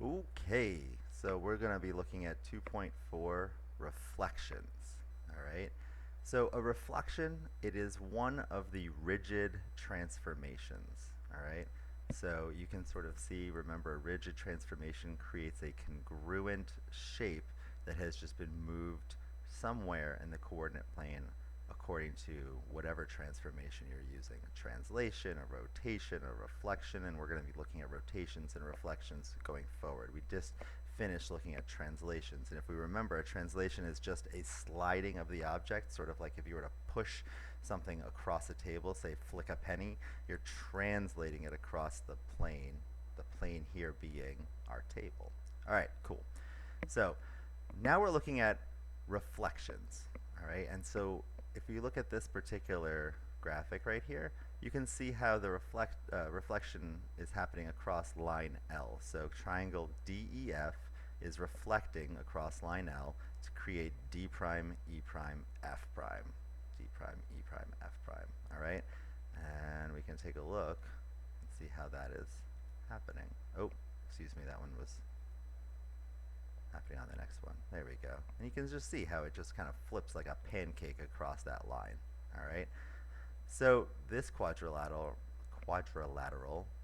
Okay, so we're going to be looking at 2.4 reflections. All right. So a reflection, it is one of the rigid transformations. All right. So you can sort of see, remember, a rigid transformation creates a congruent shape that has just been moved somewhere in the coordinate plane according to whatever transformation you're using, a translation, a rotation, a reflection, and we're going to be looking at rotations and reflections going forward. We just finished looking at translations, and if we remember, a translation is just a sliding of the object, sort of like if you were to push something across a table, say flick a penny, you're translating it across the plane here being our table. All right, cool. So now we're looking at reflections. All right, and so if you look at this particular graphic right here, you can see how the reflection is happening across line L. So triangle DEF is reflecting across line L to create D prime, E prime, F prime. D prime, E prime, F prime. All right, and we can take a look and see how that is happening. Oh, excuse me, that one was happening on the next one. There we go. And you can just see how it just kind of flips like a pancake across that line. All right. So this quadrilateral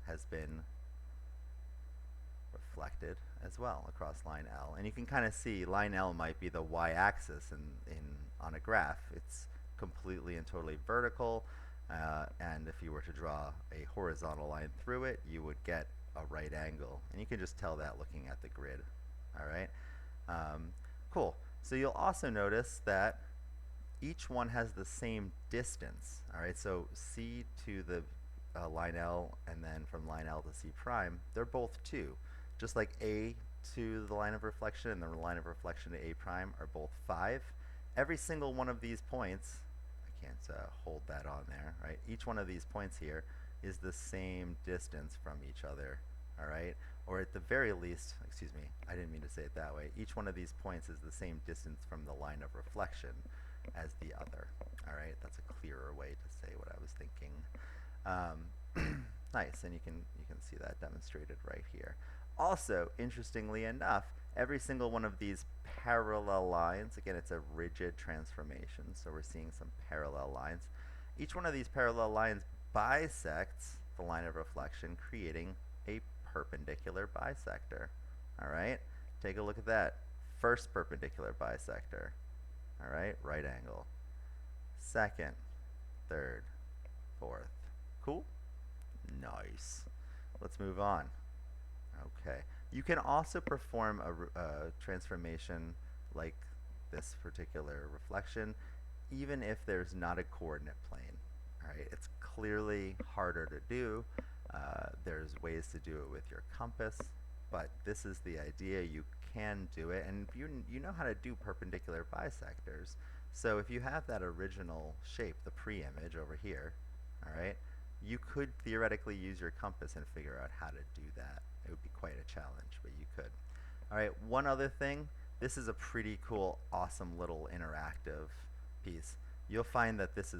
has been reflected as well across line L. And you can kind of see line L might be the y-axis on a graph. It's completely and totally vertical. And if you were to draw a horizontal line through it, you would get a right angle. And you can just tell that looking at the grid. All right. Cool. So you'll also notice that each one has the same distance. All right. So C to the line L, and then from line L to C prime, they're both 2. Just like A to the line of reflection and the line of reflection to A prime are both 5. Every single one of these points, I can't hold that on there, right? Each one of these points here is the same distance from each other. All right. Or at the very least, excuse me, I didn't mean to say it that way. Each one of these points is the same distance from the line of reflection as the other. All right, that's a clearer way to say what I was thinking. Nice, and you can see that demonstrated right here. Also, interestingly enough, every single one of these parallel lines, again, it's a rigid transformation, so we're seeing some parallel lines. Each one of these parallel lines bisects the line of reflection, creating a perpendicular bisector. All right, take a look at that. First perpendicular bisector. All right, right angle. Second, third, fourth. Cool? Nice. Let's move on. Okay. You can also perform a transformation like this particular reflection even if there's not a coordinate plane. All right, it's clearly harder to do. There's ways to do it with your compass, but this is the idea. You can do it, and you know how to do perpendicular bisectors. So if you have that original shape, the pre-image over here, all right, you could theoretically use your compass and figure out how to do that. It would be quite a challenge, but you could. All right, one other thing. This is a pretty cool, awesome little interactive piece. You'll find that this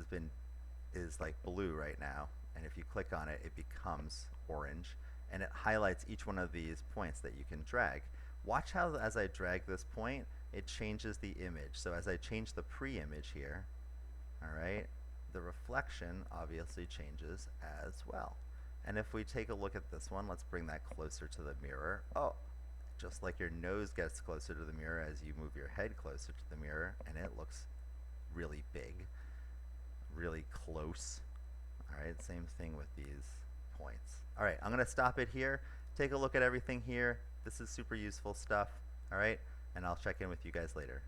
is like blue right now, and if you click on it, it becomes orange, and it highlights each one of these points that you can drag. Watch how as I drag this point, it changes the image. So as I change the pre-image here, all right, the reflection obviously changes as well. And if we take a look at this one, let's bring that closer to the mirror. Oh, just like your nose gets closer to the mirror as you move your head closer to the mirror, and it looks really big, really close. All right, same thing with these points. All right, I'm going to stop it here. Take a look at everything here. This is super useful stuff. All right, and I'll check in with you guys later.